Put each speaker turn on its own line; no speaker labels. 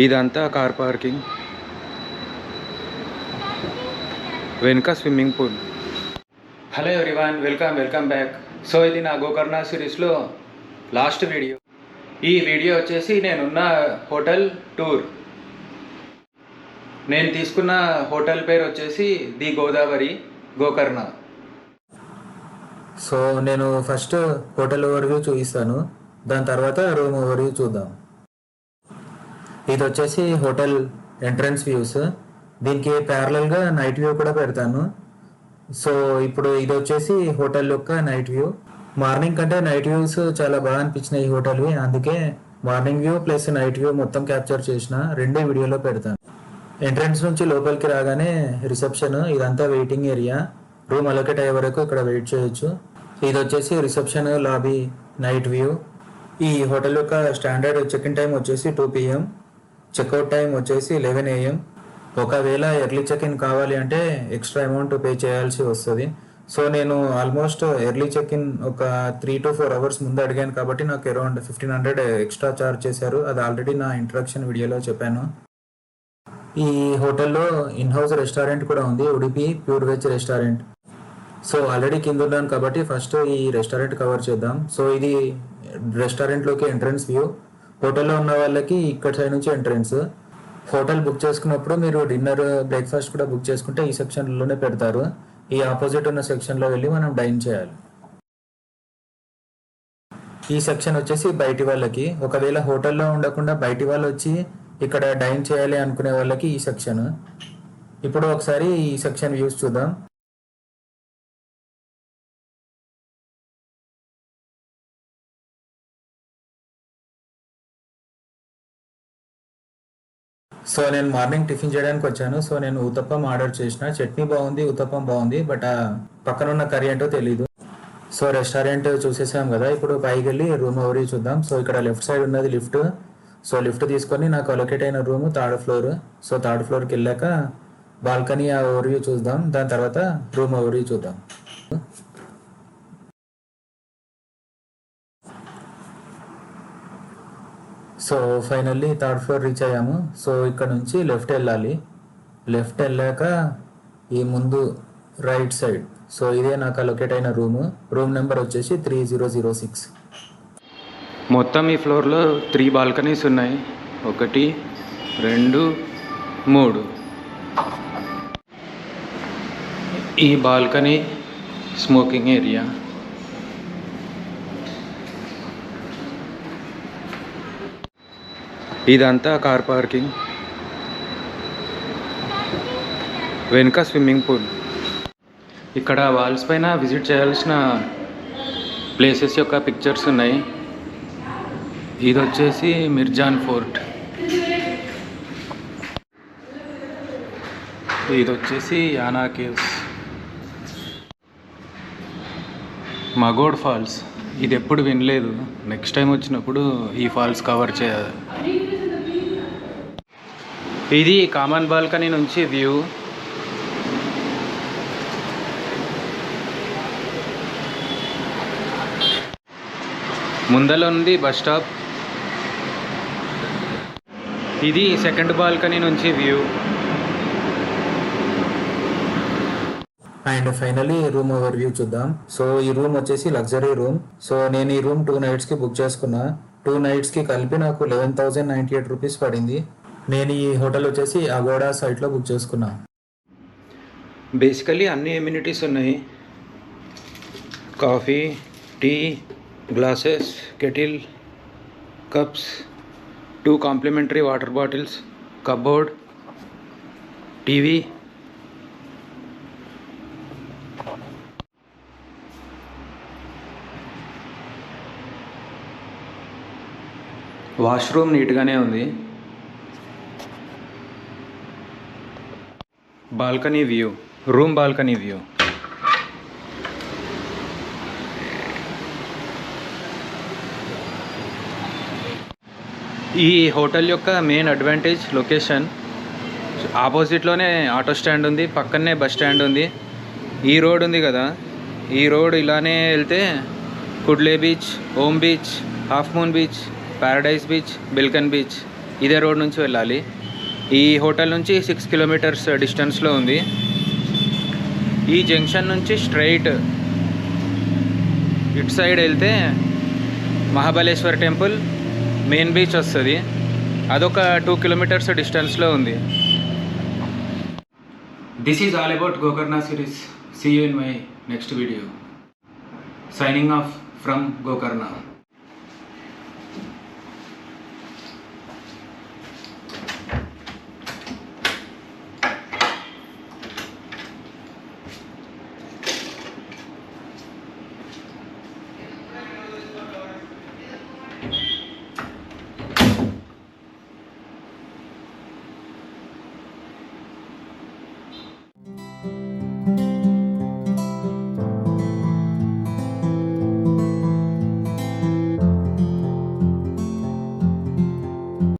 ఇదంతా car parking, వెనుక swimming pool. Hello everyone, welcome back. So ఇది నా గోకర్ణ సిరీస్లో లాస్ట్ వీడియో. ఈ వీడియో వచ్చేసి నేనున్న హోటల్ టూర్. నేను తీసుకున్న హోటల్ పేరు వచ్చేసి ది గోదావరి, గోకర్ణ.
సో నేను ఫస్ట్ హోటల్ ఓవర్వ్యూ చూపిస్తాను, దాని తర్వాత రూమ్ ఓవర్వ్యూ చూద్దాం. ఇది వచ్చేసి హోటల్ ఎంట్రన్స్ వ్యూస్. దీనికి ప్యారలల్గా నైట్ వ్యూ కూడా పెడతాను. సో ఇప్పుడు ఇది వచ్చేసి హోటల్ యొక్క నైట్ వ్యూ. మార్నింగ్ కంటే నైట్ వ్యూస్ చాలా బాగా అనిపించినాయి ఈ హోటల్వి, అందుకే morning view plus night view మొత్తం క్యాప్చర్ చేసిన రెండే వీడియోలో పెడతాను. ఎంట్రన్స్ నుంచి లోపలికి రాగానే రిసెప్షన్, ఇదంతా వెయిటింగ్ ఏరియా. రూమ్ అలొకేట్ అయ్యే వరకు ఇక్కడ వెయిట్ చేయొచ్చు. ఇది వచ్చేసి రిసెప్షన్, లాబీ, నైట్ వ్యూ. ఈ హోటల్ యొక్క స్టాండర్డ్ చెక్ ఇన్ టైం వచ్చేసి 2 PM, చెక్అవుట్ టైం వచ్చేసి 11 AM. ఒకవేళ ఎర్లీ చెక్ ఇన్ కావాలి అంటే ఎక్స్ట్రా అమౌంట్ పే చేయాల్సి వస్తుంది. సో నేను ఆల్మోస్ట్ ఎర్లీ చెక్ ఇన్ ఒక 3 to 4 hours ముందు అడిగాను కాబట్టి నాకు అరౌండ్ 1500 ఎక్స్ట్రా ఛార్జ్ చేశారు. అది ఆల్రెడీ నా ఇంట్రడక్షన్ వీడియోలో చెప్పాను. ఈ హోటల్లో ఇన్ హౌస్ రెస్టారెంట్ కూడా ఉంది, Udupi pure veg restaurant. So already కింద ఉన్నాను కాబట్టి ఫస్ట్ ఈ రెస్టారెంట్ కవర్ చేద్దాం. సో ఇది రెస్టారెంట్లోకి ఎంట్రన్స్ వ్యూ. హోటల్లో ఉన్న వాళ్ళకి ఇక్కడ సైడ్ నుంచి ఎంట్రన్స్. హోటల్ బుక్ చేసుకున్నప్పుడు మీరు డిన్నర్, బ్రేక్ఫాస్ట్ కూడా బుక్ చేసుకుంటే ఈ సెక్షన్లోనే పెడతారు. ఈ ఆపోజిట్ ఉన్న సెక్షన్లో వెళ్ళి మనం డైన్ చేయాలి. ఈ సెక్షన్ వచ్చేసి బయటి వాళ్ళకి. ఒకవేళ హోటల్లో ఉండకుండా బయటి వాళ్ళు వచ్చి ఇక్కడ డైన్ చేయాలి అనుకునే వాళ్ళకి ఈ సెక్షన్. ఇప్పుడు ఒకసారి ఈ సెక్షన్ వ్యూస్ చూద్దాం. సో నేను మార్నింగ్ టిఫిన్ చేయడానికి వచ్చాను. సో నేను ఉత్తప్పం ఆర్డర్ చేసిన. చట్నీ బాగుంది, ఉత్తప్పం బాగుంది, బట్ పక్కన ఉన్న కర్రీ ఏంటో తెలీదు. సో రెస్టారెంట్ చూసేసాం కదా, ఇప్పుడు పైకి వెళ్ళి రూమ్ ఓవర్వ్యూ చూద్దాం. సో ఇక్కడ లెఫ్ట్ సైడ్ ఉన్నది లిఫ్ట్. సో లిఫ్ట్ తీసుకొని నాకు అలొకేట్ అయిన room 3rd floor. So 3rd floorకి వెళ్ళాక బాల్కనీ ఆ ఓవర్వ్యూ చూద్దాం, దాని తర్వాత రూమ్ ఓవర్వ్యూ చూద్దాం. So finally 3rd floor reach అయ్యాము. సో ఇక్కడ నుంచి లెఫ్ట్ వెళ్ళాలి. లెఫ్ట్ వెళ్ళాక ఈ ముందు రైట్ సైడ్. సో ఇదే నాకు అలొకేట్ అయిన రూమ్ నెంబర్ వచ్చేసి 3006.
మొత్తం ఈ ఫ్లోర్లో 3 బాల్కనీస్ ఉన్నాయి. 1, 2, 3. ఈ బాల్కనీ స్మోకింగ్ ఏరియా. ఇదంతా కార్ పార్కింగ్, వెనుక స్విమ్మింగ్ పూల్. ఇక్కడ వాల్స్ పైన విజిట్ చేయాల్సిన ప్లేసెస్ యొక్క పిక్చర్స్ ఉన్నాయి. ఇది వచ్చేసి మిర్జాన్ ఫోర్ట్, ఇది వచ్చేసి యానా కేవ్స్, మగోడ్ ఫాల్స్. ఇది ఎప్పుడు వినలేదు, నెక్స్ట్ టైం వచ్చినప్పుడు ఈ ఫాల్స్ కవర్ చేయాలి. ఇది కామన్ బాల్కనీ నుంచి వ్యూ. ముందర ఉంది బస్ స్టాప్. ఇది సెకండ్ బాల్కనీ నుంచి view.
And finally room overview చూద్దాం. సో ఈ రూమ్ వచ్చేసి లగ్జరీ రూమ్. సో నేను ఈ రూమ్ 2 nights కి బుక్ చేసుకున్నా. 2 nights కి కలిపి నాకు 11,098 రూపీస్ పడింది. నేను ఈ హోటల్ వచ్చేసి అగోడా సైట్లో బుక్ చేసుకున్నా.
బేసికలీ అన్ని ఎమ్యూనిటీస్ ఉన్నాయి. Coffee, tea, glasses, kettle, cups, 2 complimentary water bottles, cupboard, TV. Washroom నీట్గానే ఉంది. Balcony view, room balcony view. ఈ హోటల్ యొక్క మెయిన్ అడ్వాంటేజ్ లొకేషన్. ఆపోజిట్లోనే ఆటో స్టాండ్ ఉంది, పక్కనే బస్ స్టాండ్ ఉంది. ఈ రోడ్ ఉంది కదా, ఈ రోడ్ ఇలానే వెళ్తే Kudle beach, Om beach, half moon beach paradise beach, Belekan beach ఇదే రోడ్ నుంచి వెళ్ళాలి. ఈ హోటల్ నుంచి 6 కిలోమీటర్స్ డిస్టెన్స్లో ఉంది. ఈ జంక్షన్ నుంచి స్ట్రైట్ ఇటు సైడ్ వెళ్తే మహాబలేశ్వర్ టెంపుల్, మెయిన్ బీచ్ వస్తుంది. అదొక 2 కిలోమీటర్స్ డిస్టెన్స్లో ఉంది. This is all about Gokarna series. See you in my next video. Signing off from Gokarna.